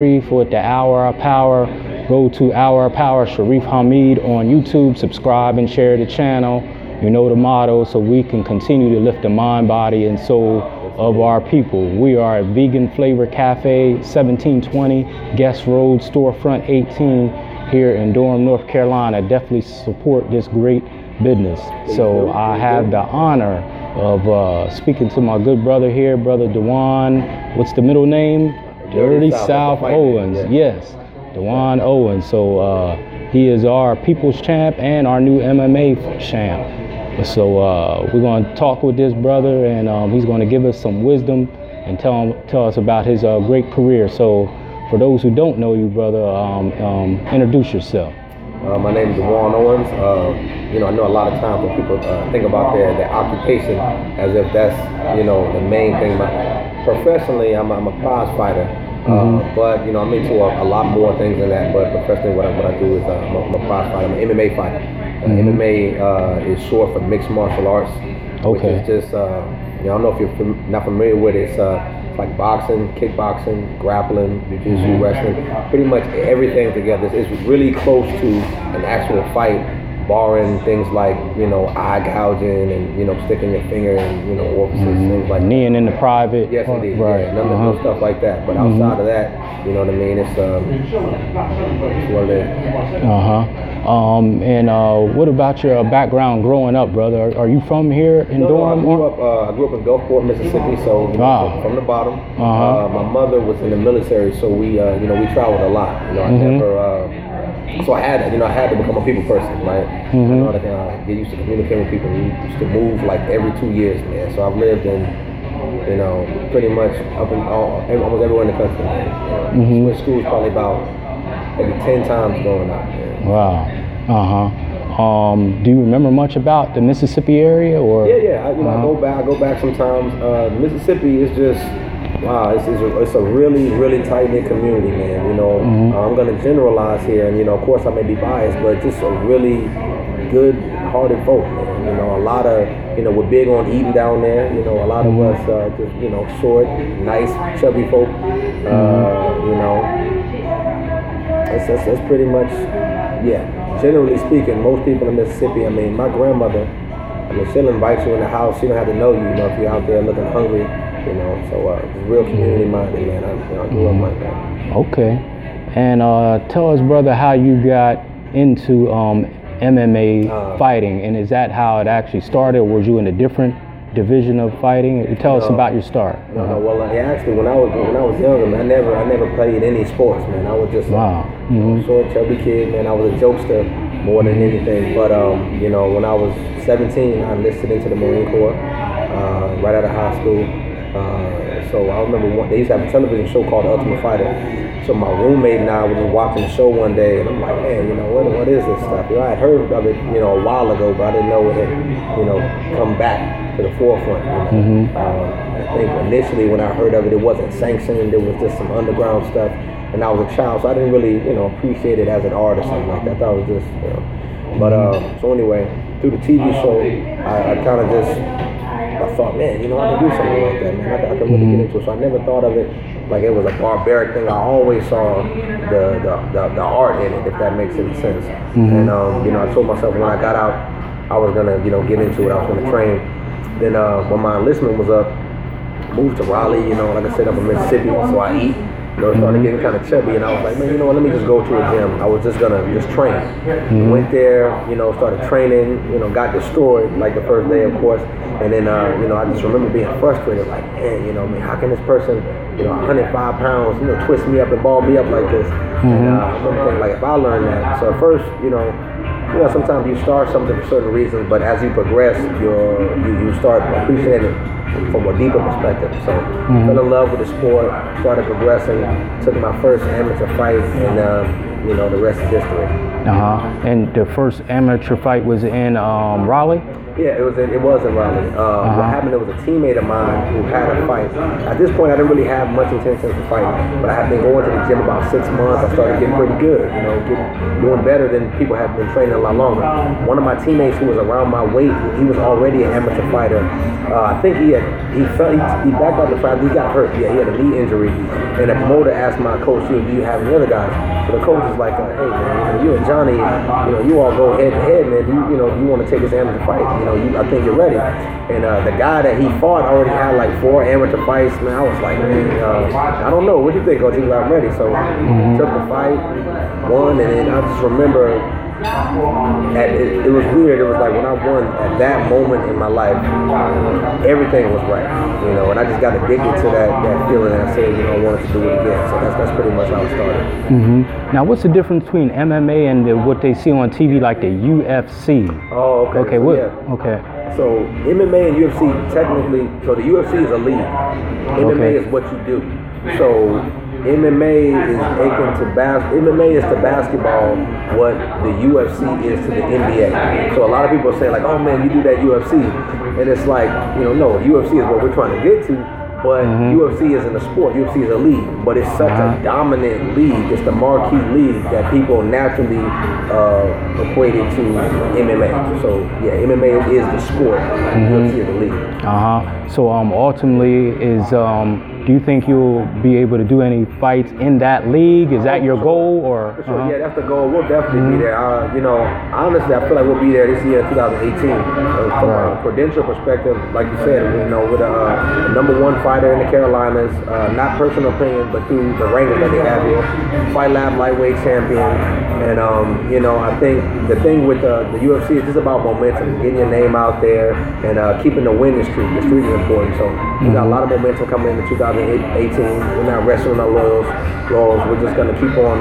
Shareef with the Hour of Power. Go to Hour of Power Shareef Hamid on YouTube. Subscribe and share the channel. You know the motto, so we can continue to lift the mind, body, and soul of our people. We are at Vegan Flavor Cafe, 1720 Guest Road, Storefront 18 here in Durham, North Carolina. Definitely support this great business. So I have the honor of speaking to my good brother here, Brother D'Juan. What's the middle name? Dirty South Owens. Yes, D'Juan Owens. So he is our people's champ and our new MMA champ. So we're going to talk with this brother, and he's going to give us some wisdom and tell us about his great career. So for those who don't know you, brother, introduce yourself. My name is D'Juan Owens. I know a lot of times when people think about their occupation as if that's, the main thing. Professionally, I'm a prize fighter, but I'm into a lot more things than that. But professionally, what I do is I'm a prize fighter. I'm an MMA fighter. MMA is short for mixed martial arts, which is just I don't know if you're not familiar with it. It's like boxing, kickboxing, grappling, jiu-jitsu, wrestling, pretty much everything together. It's really close to an actual fight, barring things like, eye gouging and, sticking your finger in, orifices, things like kneeing in the private. Yes, indeed. Right. Yeah, no stuff like that. But outside of that, you know what I mean? It's what it is. And what about your background growing up, brother? Are you from here in Durham? I grew up in Gulfport, Mississippi, so from the bottom. My mother was in the military, so we traveled a lot. I never. So I had to become a people person, right? I know that get used to communicating with people. We used to move like every 2 years, man. So I've lived in, pretty much up in almost everywhere in the country. Switched schools probably about maybe 10 times growing up. Man. Wow. Do you remember much about the Mississippi area, or? Yeah. I go back sometimes. Mississippi is just. Wow, it's a really, really tight-knit community, man. I'm going to generalize here, and, of course I may be biased, but just a really good-hearted folk, man. A lot of, we're big on eating down there. A lot of us just, short, nice, chubby folk. That's pretty much, generally speaking, most people in Mississippi, my grandmother, she'll invite you in the house. She don't have to know you, if you're out there looking hungry. So it's real community minded, man. I grew up like that. Okay. And tell us, brother, how you got into MMA fighting, and is that how it actually started, or was you in a different division of fighting? Tell us about your start. Well, actually, when I was younger, man, I never played any sports, man. I was just a short, chubby kid, man. I was a jokester more than anything. But when I was 17, I enlisted into the Marine Corps right out of high school. So I remember they used to have a television show called The Ultimate Fighter. So my roommate and I were just watching the show one day, and I'm like, man, what is this stuff? I had heard of it, a while ago, but I didn't know it had, come back to the forefront. I think initially when I heard of it, it wasn't sanctioned. It was just some underground stuff, and I was a child, so I didn't really, appreciate it as an art or something like that. I thought it was just, But so anyway, through the TV show, I kind of just. I thought, man, I can do something like that, man. I can really get into it. So I never thought of it like it was a barbaric thing. I always saw the art in it, if that makes any sense. And I told myself when I got out, I was gonna, get into it. I was gonna train. Then when my enlistment was up, moved to Raleigh. Like I said, up in Mississippi, so I eat. Started getting kind of chubby, and I was like, man, let me just go to a gym. I was just gonna train. Went there, started training, got destroyed like the first day, of course. And then, I just remember being frustrated, like, man, how can this person, 105 pounds, twist me up and ball me up like this? And I remember thinking, like, if I learned that. So at first, sometimes you start something for certain reasons, but as you progress, you start appreciating it from a deeper perspective. So fell in love with the sport, started progressing, took my first amateur fight, and the rest is history. And the first amateur fight was in Raleigh? Yeah, it was in Raleigh. What happened, there was a teammate of mine who had a fight. At this point, I didn't really have much intention to fight, but I had been going to the gym about 6 months. I started getting pretty good, doing better than people had been training a lot longer. One of my teammates who was around my weight, he was already an amateur fighter. I think he backed out the fight. He got hurt. Yeah, he had a knee injury, and the promoter asked my coach, "Do you have any other guys?" So the coach was like, "Hey man, you and Johnny, you all go head to head, man. You want to take this amateur fight? I think you're ready." And the guy that he fought already had like 4 amateur fights. Man, I was like, man, I don't know. What do you think, Coach? He was like, "I'm ready." So took the fight, won, and then I just remember. It was weird. It was like when I won at that moment in my life, everything was right, and I just got addicted to that feeling, and I said, I wanted to do it again. So that's pretty much how it started. Now, what's the difference between MMA and what they see on TV, like the UFC? Oh, okay. Okay. So MMA and UFC technically, so the UFC is a league. MMA is what you do. So MMA is akin to MMA is to basketball what the UFC is to the NBA. So a lot of people say like, oh man, you do that UFC, and it's like, no, UFC is what we're trying to get to, but UFC isn't a sport. UFC is a league, but it's such a dominant league. It's the marquee league that people naturally equate it to MMA. So yeah, MMA is the sport. UFC is the league. So ultimately is do you think you'll be able to do any fights in that league? Is that your goal, or? For sure, yeah, that's the goal. We'll definitely be there. Honestly, I feel like we'll be there this year, 2018. From a credential perspective, like you said, with a #1 fighter in the Carolinas, not personal opinion, but through the rankings that they have here, Fight Lab lightweight champion, and I think the thing with the UFC is just about momentum, getting your name out there, and keeping the winning streak. The streak is important. So we got a lot of momentum coming into 2018. We're not resting on our laurels. We're just gonna keep on,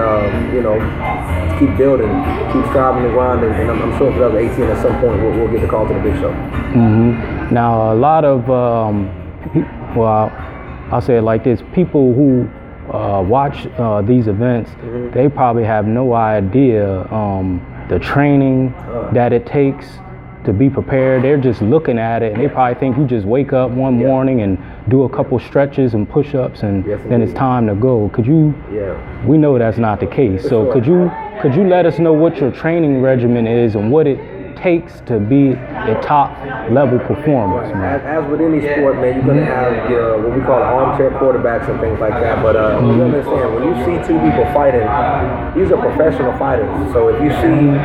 keep building, keep striving and grinding, and I'm sure 2018 at some point we'll get the call to the big show. Now, a lot of, I'll say it like this: people who watch these events, they probably have no idea the training that it takes to be prepared. They're just looking at it, and they probably think you just wake up one morning and do a couple stretches and push-ups, and then it's time to go. Could you? We know that's not the case. So could you let us know what your training regimen is and what it takes to be a top level performance, man? As with any sport, man, you're gonna have what we call armchair quarterbacks and things like that. But you understand, when you see 2 people fighting, these are professional fighters. So if you see,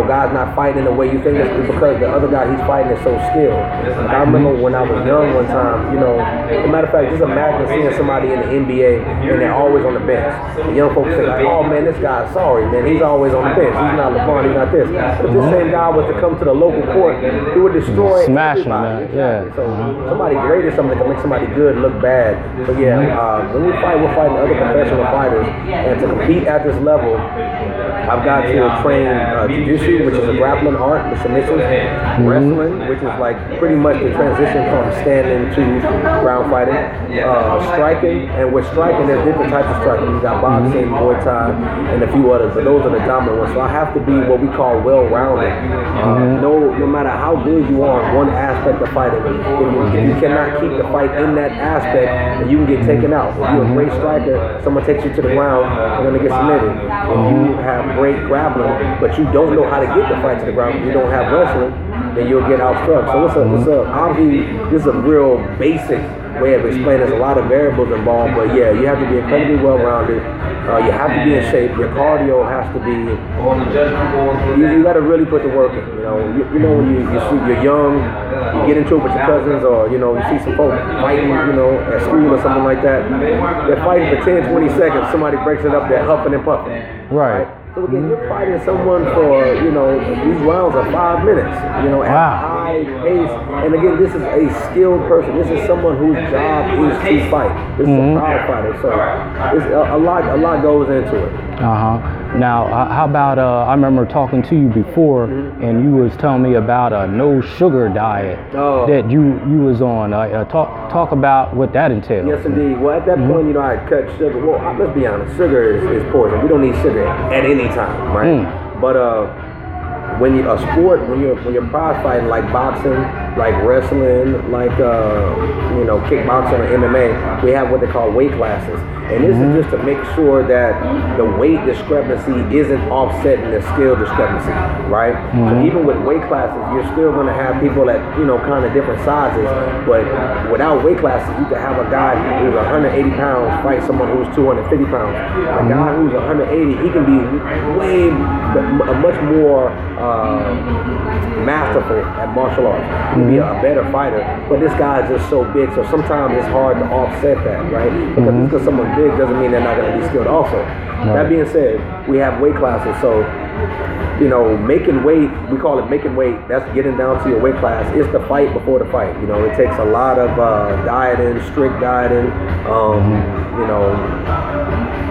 guys not fighting the way you think, it's because the other guy he's fighting is so skilled. I remember when I was young one time, as a matter of fact, just imagine seeing somebody in the NBA and they're always on the bench. The young folks say like, oh man, this guy's sorry, man, he's always on the bench. He's not LeBron, he's not this. But if this same guy was to come to the local court, he would destroy everybody. Man. Yeah. So somebody great is something that can make somebody good look bad. So when we fight, we're fighting other professional fighters, and to compete at this level, I've got to train jiu-jitsu, which is a grappling art with submissions, wrestling, which is like pretty much the transition from standing to ground fighting, striking, and with striking, there's different types of striking. You've got boxing, Muay Thai, and a few others, but those are the dominant ones. So I have to be what we call well-rounded. No matter how good you are in one aspect of fighting, if you cannot keep the fight in that aspect, then you can get taken out. If you're a great striker, someone takes you to the ground, you're going to get submitted. If you have great grappling, but you don't know how to get the fight to the ground, you don't have wrestling, then you'll get outstruck. So obviously, this is a real basic way of explaining. There's a lot of variables involved, but yeah, you have to be incredibly well-rounded. You have to be in shape. Your cardio has to be. You got to really put the work in. When you see you're young, you get into it with your cousins, or you see some folks fighting, at school or something like that. They're fighting for 10, 20 seconds. Somebody breaks it up. They're huffing and puffing. Right. So again, you're fighting someone for, these rounds are 5 minutes, at high pace. And again, this is a skilled person. This is someone whose job is to fight. This is a proud fighter. So it's a lot goes into it. Now, how about, I remember talking to you before, and you was telling me about a no sugar diet that you was on. Talk about what that entails. Yes, indeed. Well, at that point, I had cut sugar. Well, let's be honest, sugar is poison. We don't need sugar at any time, right? But when you when you're prize fighting, like boxing, like wrestling, like kickboxing or MMA, we have what they call weight classes, and this is just to make sure that the weight discrepancy isn't offsetting the skill discrepancy, right? So even with weight classes, you're still going to have people at kind of different sizes, but without weight classes, you can have a guy who's 180 pounds fight someone who's 250 pounds. A guy who's 180, he can be much more masterful at martial arts. He can be a better fighter, but this guy is just so big, so sometimes it's hard to offset that, right? Because just because someone's big doesn't mean they're not going to be skilled also. That being said, we have weight classes, so making weight, we call it making weight. That's getting down to your weight class. It's the fight before the fight. It takes a lot of dieting, strict dieting.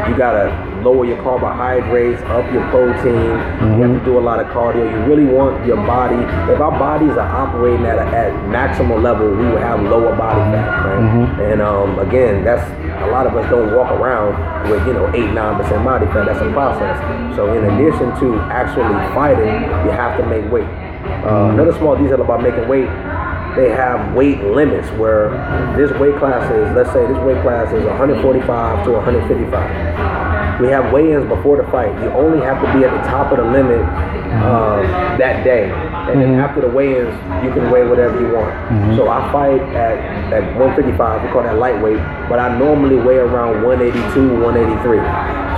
You gotta lower your carbohydrates, up your protein. You have to do a lot of cardio. You really want your body. If our bodies are operating at maximal level, we will have lower body fat, right? And again, that's a lot of us don't walk around with 8-9% body fat. That's a process. So in addition to actually fighting, you have to make weight. Another small detail about making weight, they have weight limits where this weight class is, let's say this weight class is 145 to 155. We have weigh-ins before the fight. You only have to be at the top of the limit that day. And then after the weigh-ins, you can weigh whatever you want. So I fight at 155, we call that lightweight, but I normally weigh around 182, 183.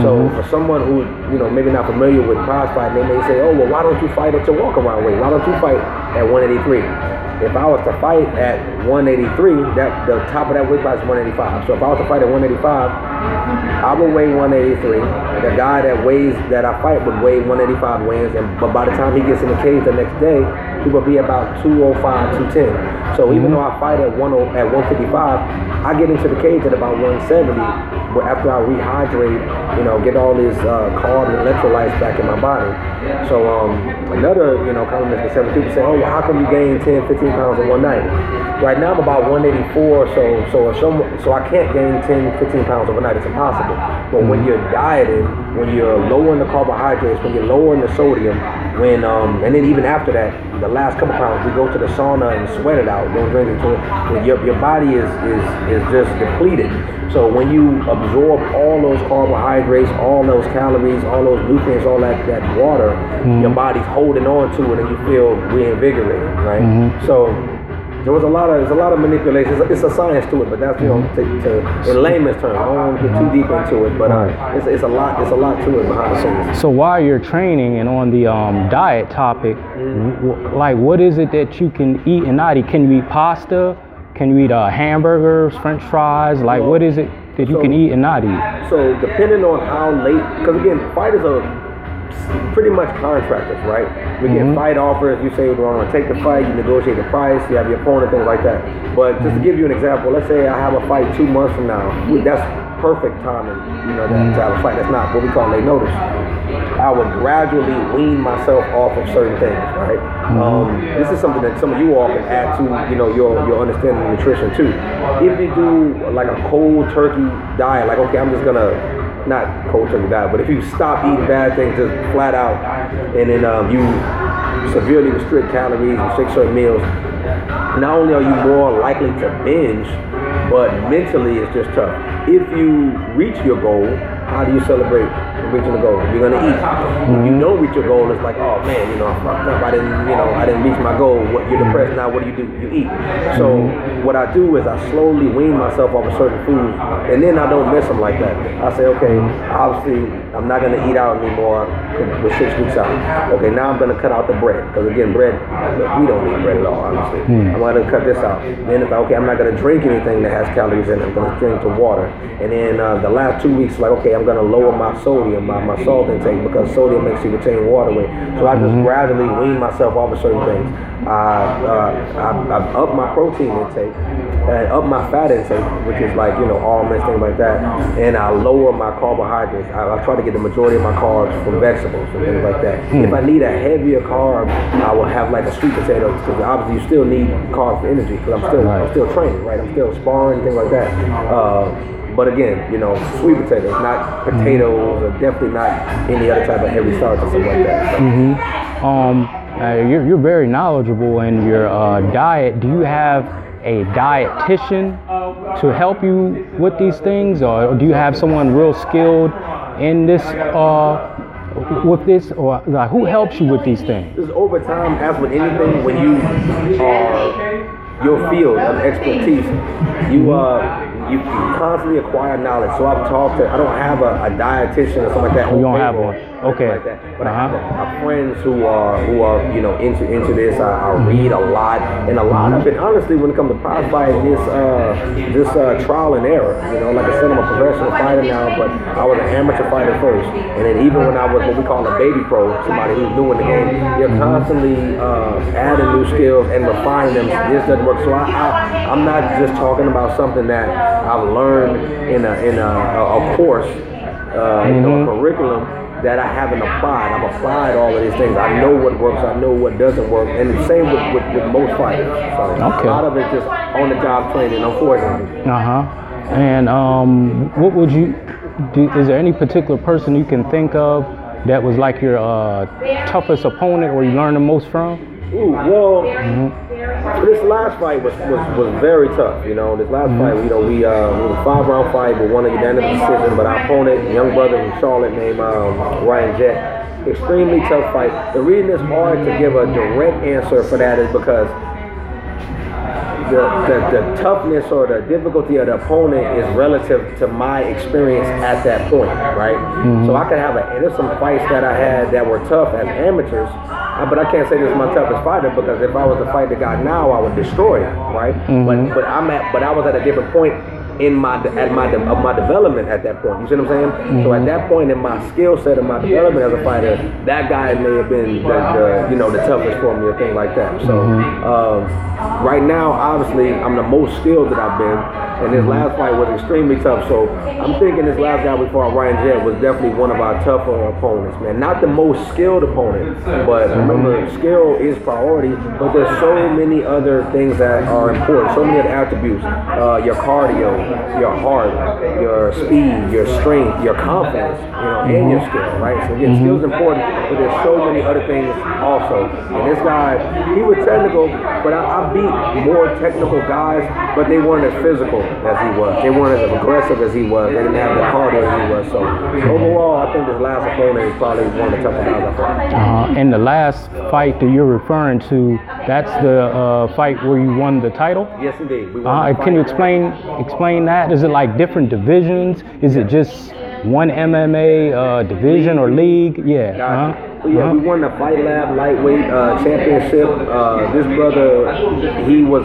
So for someone who, maybe not familiar with prize fighting, they may say, oh, well, why don't you fight at your walk-around weight? Why don't you fight at 183? If I was to fight at 183, the top of that weight class is 185. So if I was to fight at 185, I would weigh 183. The guy that I fight would weigh 185 wins, but by the time he gets in the cage the next day, he will be about 205, 210. So even though I fight at 155, I get into the cage at about 170. But after I rehydrate, get all these carbs and electrolytes back in my body. So another, kind of misconception, people say, oh, well, how come you gain 10, 15 pounds in one night? Right now I'm about 184, so I can't gain 10, 15 pounds overnight. It's impossible. But when you're dieting, when you're lowering the carbohydrates, when you're lowering the sodium, and then even after that, the last couple pounds, we go to the sauna and sweat it out. Don't drink it to it. When your body is just depleted. So when you absorb all those carbohydrates, all those calories, all those nutrients, all that water, your body's holding on to it, and you feel reinvigorated, right? So there's a lot of manipulation. It's a science to it, but that's in layman's terms. I don't want to get too deep into it, but it's a lot to it behind the scenes. So while you're training and on the diet topic, like what is it that you can eat and not eat? Can you eat pasta? Can you eat hamburgers, French fries? Like what is it that you can eat and not eat? So depending on how late, because again, fighters are pretty much contractors, right? We get fight offers, you say we're going to take the fight, you negotiate the price, you have your opponent, things like that. But just to give you an example, let's say I have a fight 2 months from now. That's perfect timing, to have a fight. That's not what we call late notice. I would gradually wean myself off of certain things, right? This is something that some of you all can add to, your understanding of nutrition too. If you do like a cold turkey diet, like, okay, I'm just going to, not cold turkey diet, but if you stop eating bad things just flat out, and then you severely restrict calories, restrict certain meals, not only are you more likely to binge, but mentally it's just tough. If you reach your goal, how do you celebrate reaching the goal? You're gonna eat. If you don't reach your goal, it's like, oh man, I fucked up. I didn't reach my goal. You're depressed now. What do? You eat. So what I do is I slowly wean myself off of certain foods, and then I don't miss them like that. I say, okay, obviously I'm not gonna eat out anymore with 6 weeks out. Okay, now I'm gonna cut out the bread, because again, bread, we don't eat bread at all, honestly. I'm gonna cut this out. Then it's like, okay, I'm not gonna drink anything that has calories in it. I'm gonna drink the water. And then the last 2 weeks, like, okay, I'm gonna lower my sodium, my salt intake, because sodium makes you retain water weight. So I just gradually wean myself off of certain things. I've upped my protein intake, and up my fat intake, which is like, almonds, things like that, and I lower my carbohydrates. I try to get the majority of my carbs from vegetables and things like that. If I need a heavier carb, I will have like a sweet potato, because obviously you still need carbs for energy, because I'm still training, right? I'm still sparring, things like that. But again, you know, sweet potatoes, not potatoes, or definitely not any other type of heavy starch or something like that. So. You're very knowledgeable in your diet. Do you have a dietitian to help you with these things, or do you have someone real skilled in this with this, or like, who helps you with these things? Just over time, as with anything, when you are your field of expertise, you constantly acquire knowledge. So I've talked to, I don't have a dietitian or something like that. You don't have one, okay. Like that. But I have friends who are you know into this. I read a lot, and a lot of it, honestly, when it comes to prize fighting, this trial and error. You know, like I said, I'm a professional fighter now, but I was an amateur fighter first, and then even when I was what we call a baby pro, somebody who's new in the game, you're constantly adding new skills and refining them. This doesn't work. So I'm not just talking about something that I've learned in a course, you know, a curriculum that I haven't applied. I've applied all of these things. I know what works. I know what doesn't work. And the same with most fighters. So a lot of it just on the job training, unfortunately. And what would you do? Is there any particular person you can think of that was like your toughest opponent, or you learned the most from? Well, this last fight was very tough. You know, this last fight, you know, it was a 5-round fight, but won a unanimous decision. But our opponent, a young brother from Charlotte named Ryan Jett, extremely tough fight. The reason it's hard to give a direct answer for that is because the toughness or the difficulty of the opponent is relative to my experience at that point, right? So I could have there's some fights that I had that were tough as amateurs, but I can't say this is my toughest fighter, because if I was to fight the guy now, I would destroy him, right? But I was at a different point in my development at that point. You see what I'm saying? So at that point in my skill set and my development as a fighter, that guy may have been the toughest for me or thing like that. So right now, obviously, I'm the most skilled that I've been, and this last fight was extremely tough. So I'm thinking this last guy we fought, Ryan Jett, was definitely one of our tougher opponents, man. Not the most skilled opponent, but remember, skill is priority, but there's so many other things that are important, so many other attributes. Your cardio, your heart, your speed, your strength, your confidence, you know, and your skill, right? So again, skill is important, but there's so many other things also. And this guy, he was technical, but I beat more technical guys, but they weren't as physical as he was. They weren't as aggressive as he was. They didn't have the cardio as he was. So overall, I think this last opponent is probably one of the toughest guys I fought. And the last fight that you're referring to, that's the fight where you won the title? Yes, indeed. Can you explain that? Is it like different divisions? Is it just one MMA division or league? Yeah. We won the Fight Lab lightweight championship. This brother, he was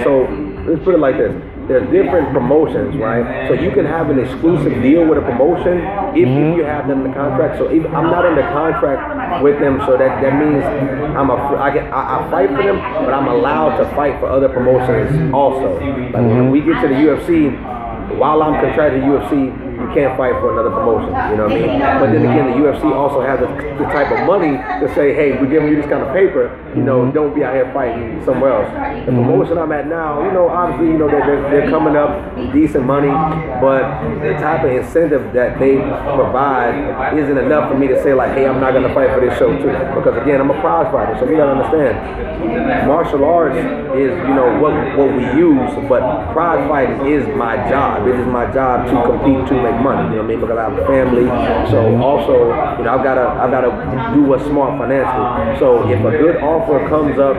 so let's put it like this. There's different promotions, right? So you can have an exclusive deal with a promotion if you have them in the contract. So I'm not under contract with them, so that means I fight for them, but I'm allowed to fight for other promotions also. Like when we get to the UFC, while I'm contracted to UFC, you can't fight for another promotion, you know what I mean? But then again, the UFC also has the type of money to say, hey, we're giving you this kind of paper, you know, don't be out here fighting somewhere else. The promotion I'm at now, you know, obviously, you know, they're coming up with decent money, but the type of incentive that they provide isn't enough for me to say, like, hey, I'm not going to fight for this show too. Because again, I'm a prize fighter, so we got to understand, martial arts is, you know, what we use, but prize fighting is my job. It is my job to compete, to make money, you know what I mean? Because I have a family, so also, you know, I've gotta do what's smart financially. So if a good offer comes up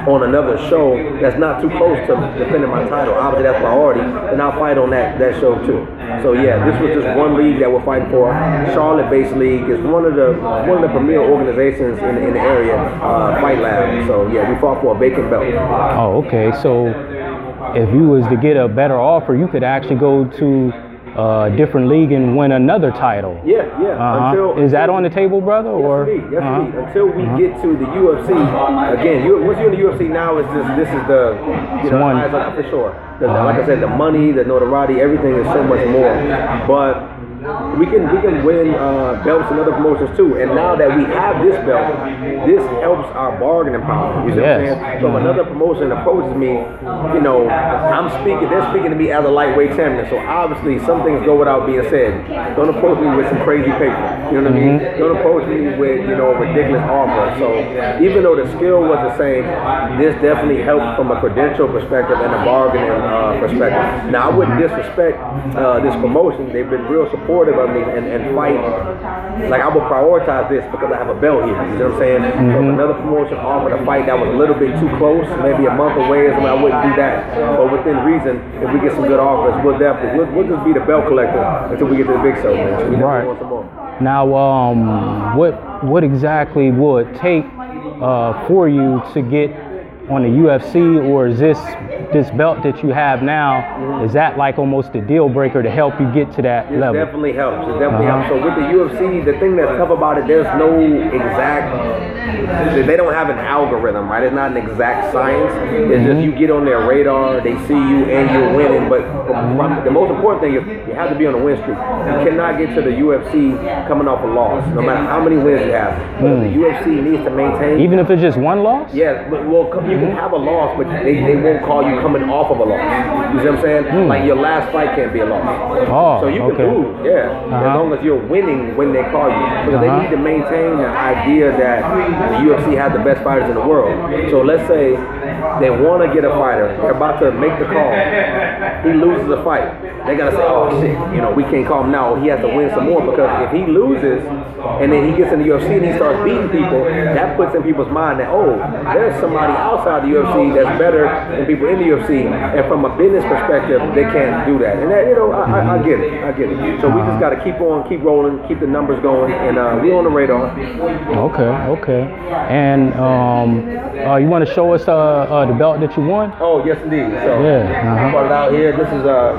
on another show that's not too close to defending my title, obviously that's priority, then I'll fight on that show too. So yeah, this was just one league that we're fighting for. Charlotte-based league is one of the premier organizations in the area, Fight Lab. So yeah, we fought for a vacant belt. Oh, okay. So if you was to get a better offer, you could actually go to different league and win another title. Yeah. Is that on the table, brother? Yes, indeed. Until we get to the UFC, again, once you're in the UFC now, this is the, you know, eyes on it for sure. Like I said, the money, the notoriety, everything is so much more. But we can win belts in other promotions too. And now that we have this belt, this helps our bargaining power. You know what I'm saying? So if another promotion approaches me, you know, they're speaking to me as a lightweight champion. So obviously some things go without being said. Don't approach me with some crazy paper. You know what I mean? Don't approach me with, you know, ridiculous offers. So even though the skill was the same, this definitely helped from a credential perspective and a bargaining perspective. Now I wouldn't disrespect this promotion. They've been real supportive of me and fight. Like I would prioritize this because I have a belt here. You know what I'm saying? So if another promotion offered a fight that was a little bit too close, maybe a month away or something, I wouldn't do that. But within reason, if we get some good offers, we'll just be the belt collector until we get to the big show, man. We right. Want some more. Now, what exactly would it take for you to get on the UFC, or is this belt that you have now, is that like almost a deal breaker to help you get to that level? It definitely helps. It definitely helps. So with the UFC, the thing that's tough about it, there's no exact, they don't have an algorithm, right? It's not an exact science. It's just you get on their radar, they see you, and you're winning. But the most important thing is you have to be on a win streak. You cannot get to the UFC coming off a loss, no matter how many wins you have. But the UFC needs to maintain. Even if it's just one loss? Yeah, but you can have a loss, but they won't call you coming off of a loss. You see what I'm saying? Like your last fight can't be a loss. Oh, so you can lose, yeah, as long as you're winning when they call you. Because they need to maintain the idea that the UFC has the best fighters in the world. So let's say they want to get a fighter, they're about to make the call, he loses a fight. They gotta say, oh shit, you know, we can't call him now. He has to win some more, because if he loses and then he gets in the UFC and he starts beating people, that puts in people's mind that, oh, there's somebody outside the UFC that's better than people in the UFC. And from a business perspective, they can't do that. And that, you know, I get it. So we just gotta keep rolling, keep the numbers going, and we're on the radar. Okay. And you want to show us the belt that you won? Oh, yes indeed. So I brought it out here. This is the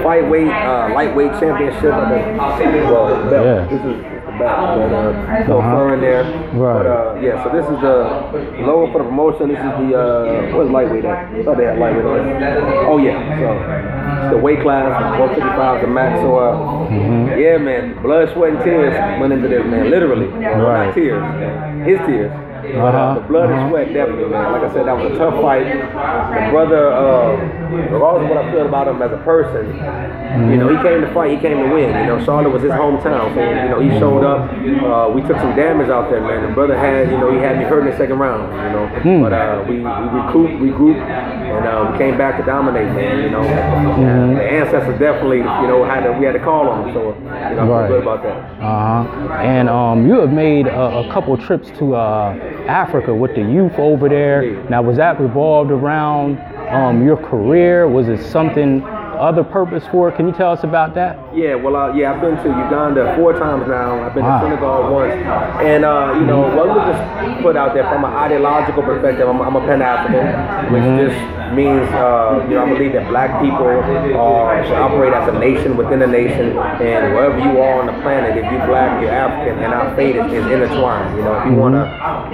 lightweight championship. Belt. Yeah. This is the belt. No fur in there. Right. But so this is the lower for the promotion. This is the what's lightweight at? I thought they had lightweight on it. Oh yeah. So it's the weight class. 155 is the max. So yeah, man, blood, sweat, and tears went into this, man. Literally. Not tears. His tears. The blood and sweat, definitely, man. Like I said, that was a tough fight. The brother, regardless of what I feel about him as a person, you know, he came to fight, he came to win. You know, Charlotte was his hometown, so, you know, he showed up. We took some damage out there, man. The brother had, you know, he had me hurt in the second round, you know. But we regrouped, and we came back to dominate, man, you know. The ancestors definitely, you know, we had to call on them, so, you know, I feel good about that. And you have made a couple trips to Africa with the youth over there. Now, was that revolved around your career? Was it something other purpose for it? Can you tell us about that? Yeah, well, I've been to Uganda 4 times now. I've been to Senegal once. And, you know, let me just put out there from an ideological perspective, I'm a Pan-African, which just means, you know, I believe that black people should operate as a nation within a nation. And wherever you are on the planet, if you're black, you're African, and our fate is intertwined. You know, if you want to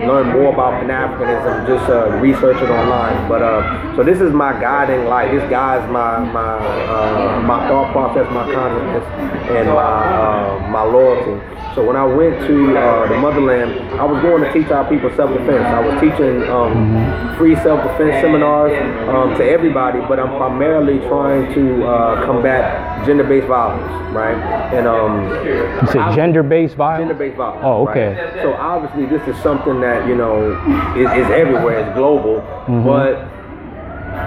learn more about Pan-Africanism, just research it online. But so this is my guiding light. This guides my thought process, my consciousness, and my loyalty. So when I went to the motherland, I was going to teach our people self-defense. I was teaching free self-defense seminars to everybody, but I'm primarily trying to combat gender-based violence, right? And you said gender-based violence? Gender-based violence. Oh, okay. Right? So obviously this is something that, you know, is everywhere, it's global, but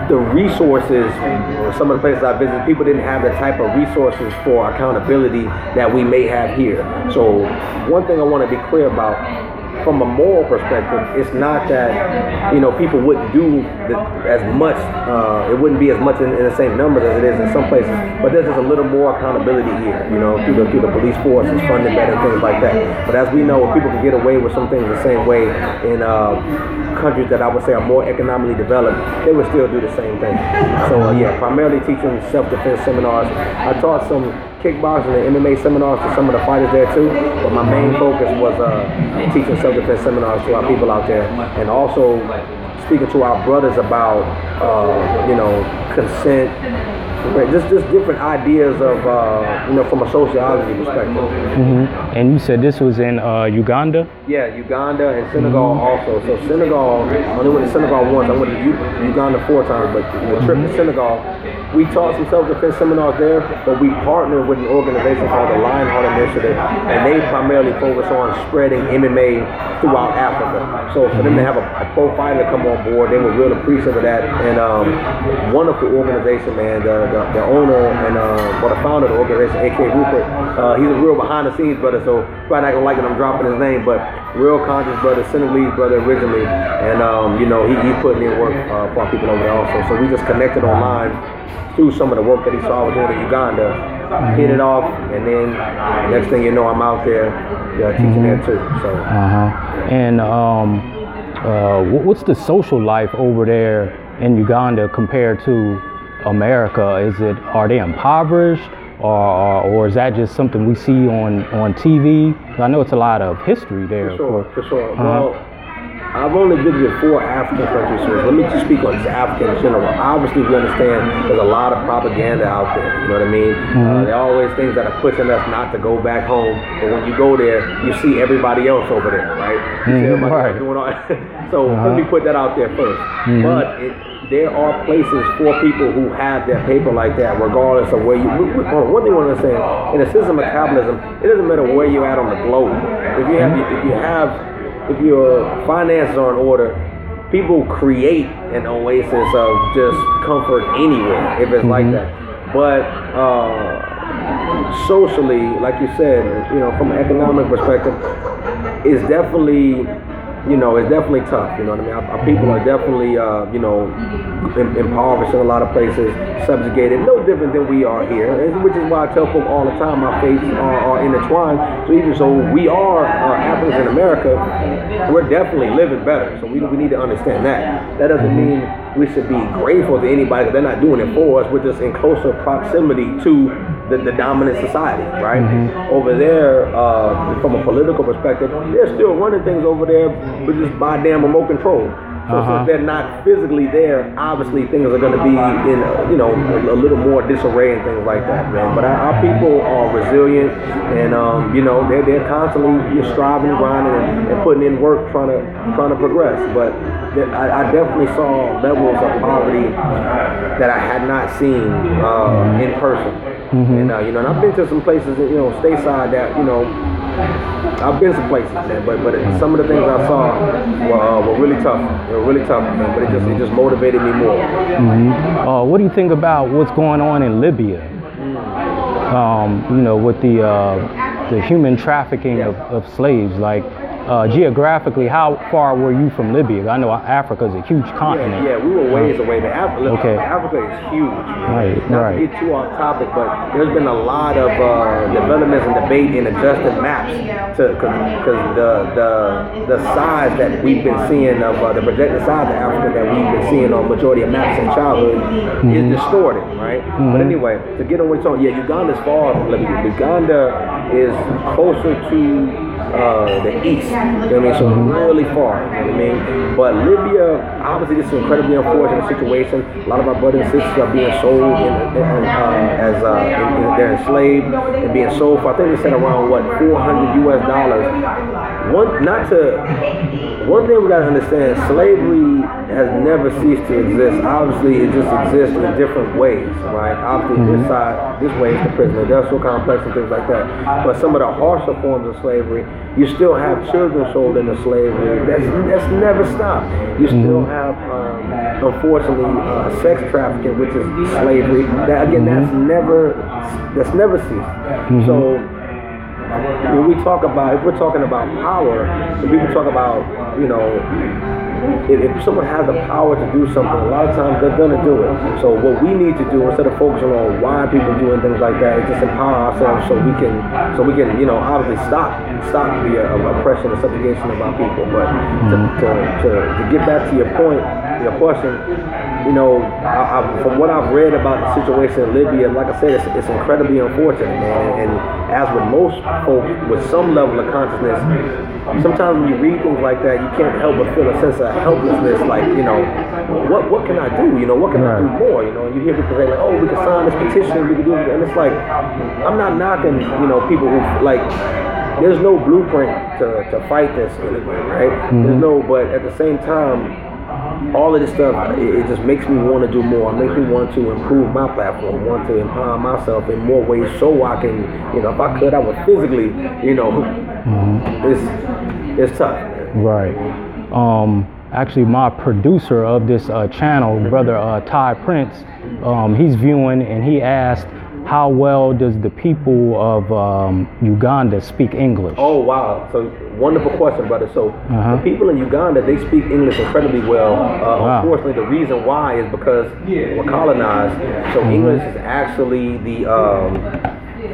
the resources, some of the places I visited, people didn't have the type of resources for accountability that we may have here. So one thing I want to be clear about, from a moral perspective, it's not that, you know, people wouldn't do as much, it wouldn't be as much in the same numbers as it is in some places, but there's just a little more accountability here, you know, through the police force is funded better and things like that. But as we know, people can get away with some things the same way in countries that I would say are more economically developed, they would still do the same thing. So yeah, primarily teaching self-defense seminars. I taught some kickboxing and MMA seminars to some of the fighters there too, but my main focus was teaching self-defense seminars to our people out there, and also speaking to our brothers about you know, consent, just different ideas of, from a sociology perspective. And you said this was in Uganda? Yeah, Uganda and Senegal also. So Senegal, I only went to Senegal once. I went to Uganda 4 times, but the trip to Senegal, we taught some self-defense seminars there, but we partnered with an organization called the Lionheart Initiative, and they primarily focus on spreading MMA throughout Africa. So for them to have a pro fighter come on board, they were real appreciative of that. And wonderful organization, man. The owner and the founder of the organization, A.K. Rupert, he's a real behind-the-scenes brother, so probably not gonna like it. I'm dropping his name, but real conscious brother, Senegalese brother originally, and he's putting in work for our people over there also. So we just connected online through some of the work that he saw I was doing in Uganda, hit it off, and then next thing you know, I'm out there teaching there too. So. And what's the social life over there in Uganda compared to America? Are they impoverished, or is that just something we see on TV? I know it's a lot of history there. For sure. Well, I've only visited 4 African countries, so let me just speak on Africa in general. Obviously, we understand there's a lot of propaganda out there, you know what I mean? There are always things that are pushing us not to go back home, but when you go there, you see everybody else over there, right? You see everybody else doing all so let me put that out there first. But there are places for people who have their paper like that, regardless of where you. One thing I want to say, in a system of capitalism, it doesn't matter where you're at on the globe. If your finances are in order, people create an oasis of just comfort anywhere if it's like that. But socially, like you said, from an economic perspective, it's definitely tough. You know what I mean? Our people are definitely, impoverished in a lot of places, subjugated, no different than we are here, which is why I tell folk all the time our faiths are intertwined. So even so we are Africans in America, we're definitely living better. So we need to understand that. That doesn't mean we should be grateful to anybody because they're not doing it for us. We're just in closer proximity to the dominant society, right? Over there, from a political perspective, they're still running things over there, but just by damn remote control. So since they're not physically there, obviously things are going to be in, a little more disarray and things like that, man. But our people are resilient, and they're constantly striving, grinding, and putting in work, trying to progress. But I definitely saw levels of poverty that I had not seen in person. And and I've been to some places, stateside that I've been some places, man, but some of the things I saw were really tough. They were really tough, man, but it just motivated me more. What do you think about what's going on in Libya? With the human trafficking of slaves, like geographically, how far were you from Libya? I know Africa is a huge continent. Yeah, we were ways away, but Africa is huge. Not to get too off topic, but there's been a lot of developments and debate in adjusting maps because the size that we've been seeing of the projected size of Africa that we've been seeing on majority of maps in childhood is distorted, right? But anyway, to get on what's on, Uganda's far from Libya. Uganda is closer to the east, you know what I mean? So really far, you know what I mean? But Libya, obviously this is an incredibly unfortunate situation. A lot of our brothers and sisters are being sold they're enslaved and being sold for, I think they said around $400 US. One thing we gotta understand, slavery has never ceased to exist. Obviously it just exists in different ways, right? Obviously this way is the prison industrial complex and things like that. But some of the harsher forms of slavery, you still have children sold into slavery. That's never stopped. You still have, unfortunately, sex trafficking, which is slavery. That again, that's never ceased. So when we talk about, if we're talking about power, if people talk about, if someone has the power to do something, a lot of times they're going to do it. So what we need to do, instead of focusing on why people doing things like that, is just empower ourselves so we can, obviously stop the oppression and subjugation of our people. But to get back to your point, your question, you know, from what I've read about the situation in Libya, like I said, it's incredibly unfortunate, man. And as with most folks with some level of consciousness, sometimes when you read things like that, you can't help but feel a sense of helplessness. Like, you know, what can I do? You know, what can I do more? You know, you hear people say like, oh, we can sign this petition, we can do it, and it's like, I'm not knocking, you know, people who like. There's no blueprint to fight this anyway, right? There's no, but at the same time, all of this stuff, it just makes me want to do more. It makes me want to improve my platform, want to empower myself in more ways so I can, you know, if I could, I would physically, you know, it's tough. Right. Actually, my producer of this channel, brother Ty Prince, he's viewing, and he asked, how well does the people of Uganda speak English? Oh, wow. So, wonderful question, brother. So, the people in Uganda, they speak English incredibly well. Unfortunately, the reason why is because we're colonized. So, English is actually the,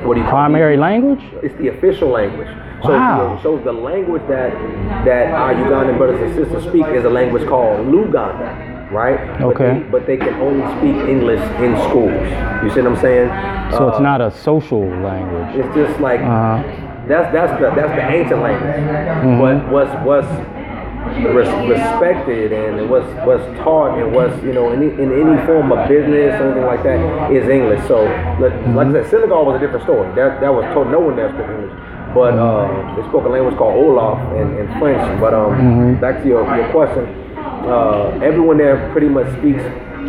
what do you call primary language? It's the official language. So, the language that our Ugandan brothers and sisters speak is a language called Luganda. Right? Okay. But they can only speak English in schools. You see what I'm saying? So it's not a social language. It's just like that's the ancient language. But what's respected and what's taught and what's, you know, in any form of business or anything like that is English. So like I said, Senegal was a different story. That was told no one there spoke English. But they spoke a language called Olaf and French. But back to your question. Everyone there pretty much speaks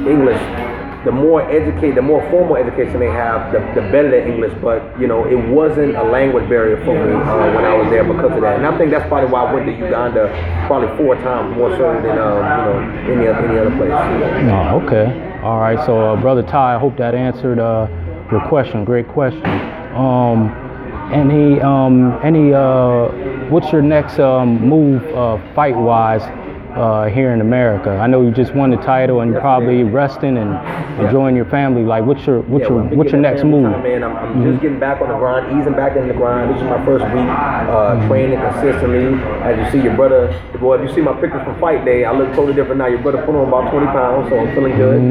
English. The more educated, the more formal education they have, the better their English. But, you know, it wasn't a language barrier for me when I was there because of that. And I think that's probably why I went to Uganda probably 4 times more so than, you know, any other place. Oh, okay. All right. So, Brother Ty, I hope that answered your question. Great question. What's your next move fight-wise here in America? I know you just won the title and you're probably resting and enjoying your family. Like, what's your next move? Man, I'm just getting back on the grind, easing back in the grind. This is my first week training consistently. As you see, your brother, boy, if you see my pictures from fight day, I look totally different now. Your brother put on about 20 pounds, so I'm feeling good.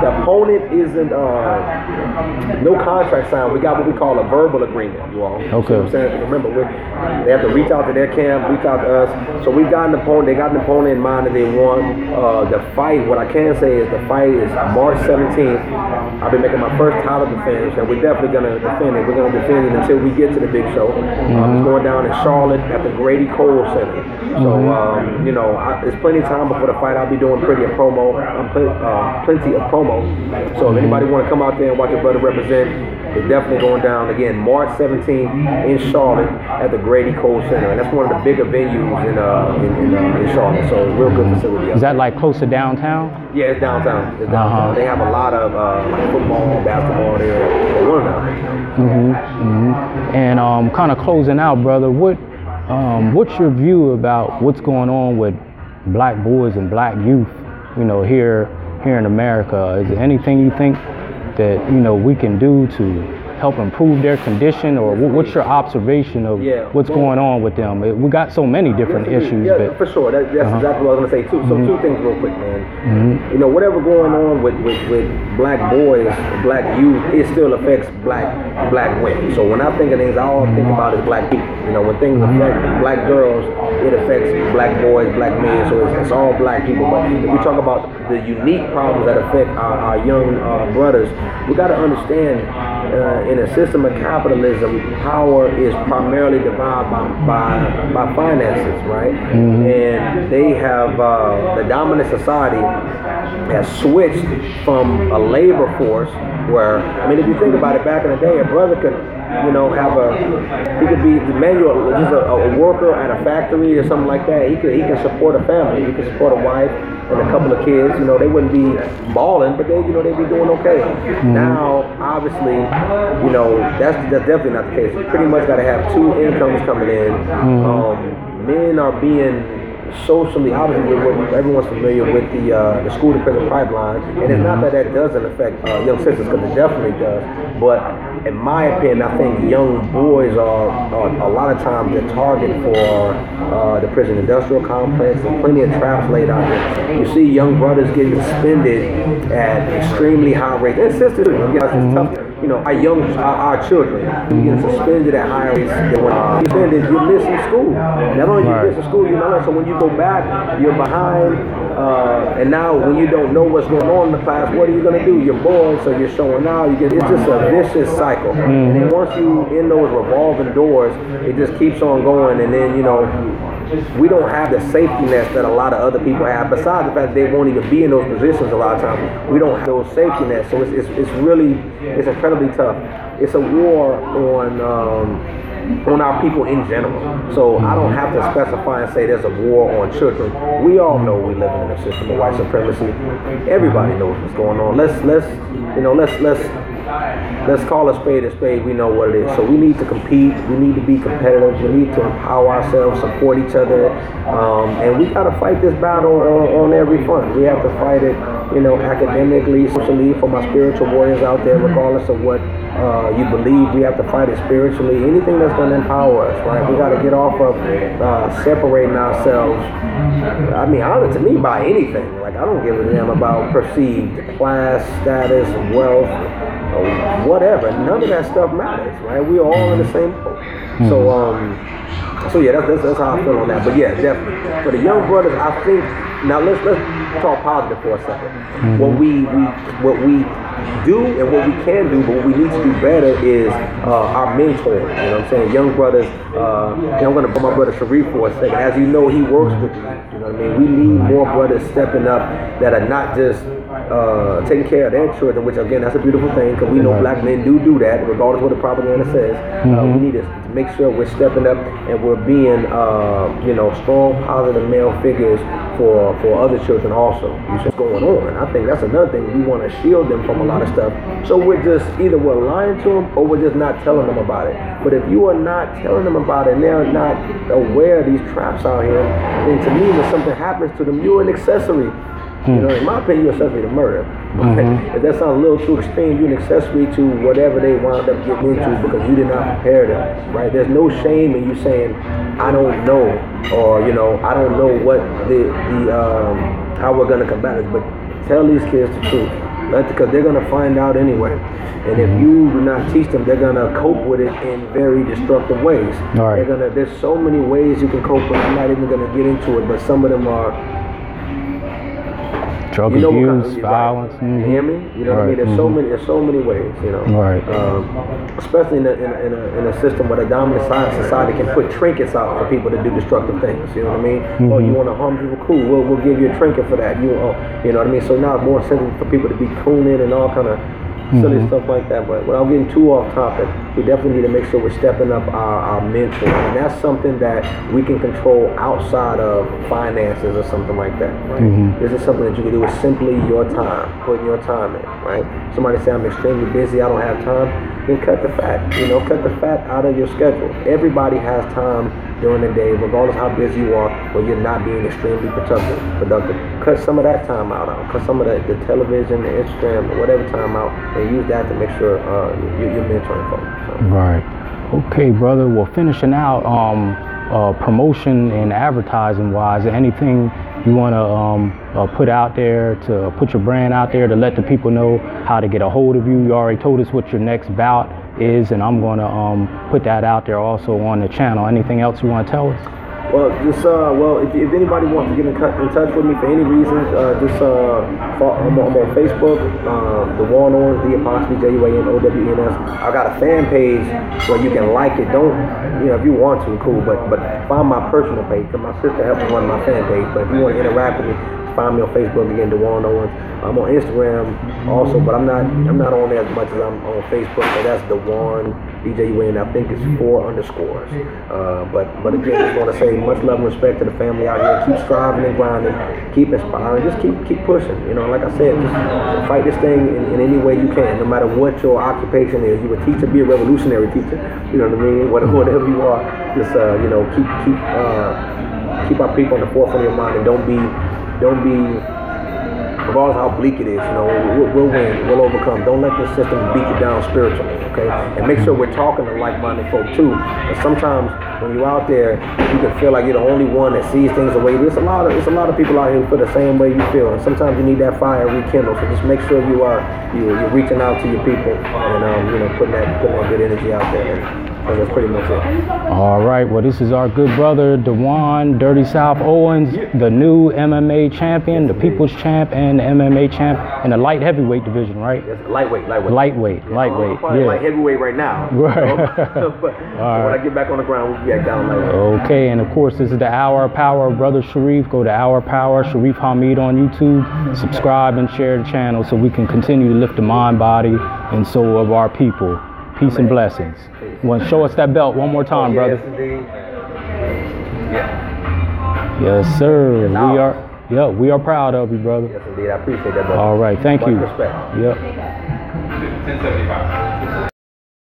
The opponent isn't no contract signed. We got what we call a verbal agreement, you all. Okay. You know what I'm saying? Remember, they have to reach out to their camp, reach out to us. So we've got an opponent. They got an opponent in mind that they won. The fight, what I can say is the fight is March 17th. I'll be making my first title defense, and we're definitely going to defend it. We're going to defend it until we get to the big show. It's going down in Charlotte at the Grady Cole Center. So, you know, there's plenty of time before the fight. I'll be doing plenty of promo. So if anybody want to come out there and watch your brother represent, it's definitely going down again March 17th in Charlotte at the Grady Cole Center, and that's one of the bigger venues in Charlotte. So real good facility. Is that like close to downtown? Yeah, it's downtown. It's downtown. They have a lot of like football, basketball there. One of them. And kind of closing out, brother, what's your view about what's going on with black boys and black youth, you know, here in America? Is there anything you think that, you know, we can do to help improve their condition, or what's your observation of what's going on with them? We got so many different issues. Yeah, but for sure. That's exactly what I was going to say too. So 2 things real quick, man. You know, whatever going on with black boys, black youth, it still affects black women. So when I think of things, all I think about is black people. You know, when things affect black girls, it affects black boys, black men. So it's all black people. But if we talk about the unique problems that affect our young brothers, we got to understand in a system of capitalism, power is primarily divided by finances, right? And they have the dominant society has switched from a labor force where, I mean, if you think about it, back in the day, a brother could, you know, he could be the manual, just a worker at a factory or something like that. He can support a family. He can support a wife and a couple of kids. You know, they wouldn't be balling, but they'd be doing okay. Now, obviously, you know, that's definitely not the case. You pretty much got to have 2 incomes coming in. Men are being socially, obviously, everyone's familiar with the school to prison pipeline, and it's not that doesn't affect young sisters, because it definitely does. But in my opinion, I think young boys are a lot of times the target for the prison industrial complex, and plenty of traps laid out there. You see young brothers getting suspended at extremely high rates, and sisters, it's tough. You know, our children getting suspended at higher rates than when suspended. You're missing school. Not only you missing school, you know, so when you go back, you're behind. And now when you don't know what's going on in the class, what are you going to do? You're bored, so you're showing out. It's just a vicious cycle. And then once you in those revolving doors, it just keeps on going. And then, you know, we don't have the safety nets that a lot of other people have. Besides the fact that they won't even be in those positions a lot of times, we don't have those safety nets. So it's incredibly tough. It's a war on our people in general. So I don't have to specify and say there's a war on children. We all know we live in a system of white supremacy. Everybody knows what's going on. Let's call a spade. We know what it is. So we need to compete. We need to be competitive. We need to empower ourselves, support each other, and we got to fight this battle on every front. We have to fight it, you know, academically, socially, for my spiritual warriors out there, regardless of what you believe. We have to fight it spiritually. Anything that's going to empower us, right? We got to get off of separating ourselves. I mean, honestly, to me, by anything. Like, I don't give a damn about perceived class, status, wealth, whatever. None of that stuff matters, right? We're all in the same boat. So yeah, that's how I feel on that. But yeah, definitely for the young brothers, I think. Now let's talk positive for a second. What we do and what we can do, but what we need to do better is our mentoring. You know what I'm saying? Young brothers. And I'm going to put my brother Shareef for a second. As you know, he works with me. You know what I mean? We need more brothers stepping up that are not just taking care of their children, which again, that's a beautiful thing, because we know black men do that, regardless of what the propaganda says. We need to make sure we're stepping up and we're being, strong, positive male figures for other children also. What's going on? I think that's another thing. We want to shield them from a lot of stuff. So we're lying to them, or we're just not telling them about it. But if you are not telling them about it and they're not aware of these traps out here, then to me, when something happens to them, you're an accessory. You know, in my opinion, you're an accessory to murder. But if that sounds a little too extreme, you're an accessory to whatever they wound up getting into because you did not prepare them, right? There's no shame in you saying, I don't know, or, you know, I don't know what how we're going to combat it. But tell these kids the truth, because they're going to find out anyway. And if you do not teach them, they're going to cope with it in very destructive ways. Right. There's so many ways you can cope with it. I'm not even going to get into it, but some of them are drug abuse, violence. You hear me? You know what I mean? There's so many ways, you know. Right. Especially in a system where the dominant society can put trinkets out for people to do destructive things. You know what I mean? Oh, you want to harm people? Cool. We'll give you a trinket for that. You know what I mean? So now it's more sensitive for people to be cooning and all kind of silly stuff like that. But without getting too off topic, we definitely need to make sure we're stepping up our mentor, and that's something that we can control outside of finances or something like that, right? This is something that you can do with simply your time, putting your time in, right? Somebody say, I'm extremely busy, I don't have time, then cut the fat, cut the fat out of your schedule. Everybody has time during the day, regardless of how busy you are, where you're not being extremely productive. Cut some of that time out. Cut some of the television, the Instagram, whatever time out, and use that to make sure you're mentoring folks. So. Right. Okay, brother. Well, finishing out, promotion and advertising wise, anything you want to put out there, to put your brand out there, to let the people know how to get a hold of you? You already told us what your next bout is, and I'm going to put that out there also on the channel. Anything else you want to tell us? Well, if anybody wants to get in touch with me for any reason, I'm on Facebook, D'Juan Owens, D'Juan Owens. I got a fan page where you can like it. If you want to, cool, but find my personal page, because my sister helps run my fan page. But if you want to interact with me, find me on Facebook again, D'Juan Owens. I'm on Instagram also, but I'm not on there as much as I'm on Facebook. So that's D'Juan, DJUN. I think it's 4 underscores. But again, I just want to say much love and respect to the family out here. Keep striving and grinding. Keep inspiring. Just keep pushing. Like I said, just fight this thing in any way you can, no matter what your occupation is. You a teacher, be a revolutionary teacher. You know what I mean? Whatever you are, just keep keep our people in the forefront of your mind, and don't be, regardless of how bleak it is, you know, we'll win, we'll overcome. Don't let this system beat you down spiritually, okay? And make sure we're talking to like-minded folk too. Because sometimes when you're out there, you can feel like you're the only one that sees things the way you do. It's a lot of people out here who feel the same way you feel, and sometimes you need that fire rekindled. So just make sure you're reaching out to your people and you know, putting that good energy out there. That's pretty much it. All right. Well, this is our good brother, D'Juan Dirty South Owens, the new MMA champion, the People's Champ, and the MMA Champ in the light heavyweight division, right? Yes, lightweight. Lightweight. Yeah. Light heavyweight right now. Right. But when I get back on the ground, we'll be back down lightweight. Okay. And of course, this is the Hour of Power of Brother Shareef. Go to Hour of Power, Shareef Hamid on YouTube. Subscribe and share the channel so we can continue to lift the mind, body, and soul of our people. Peace and blessings. Want to show us that belt one more time, brother? Yes, indeed. Yeah. Yes, sir. We are proud of you, brother. Yes, indeed. I appreciate that, brother. All right, thank you. Much respect. Yep. 1075.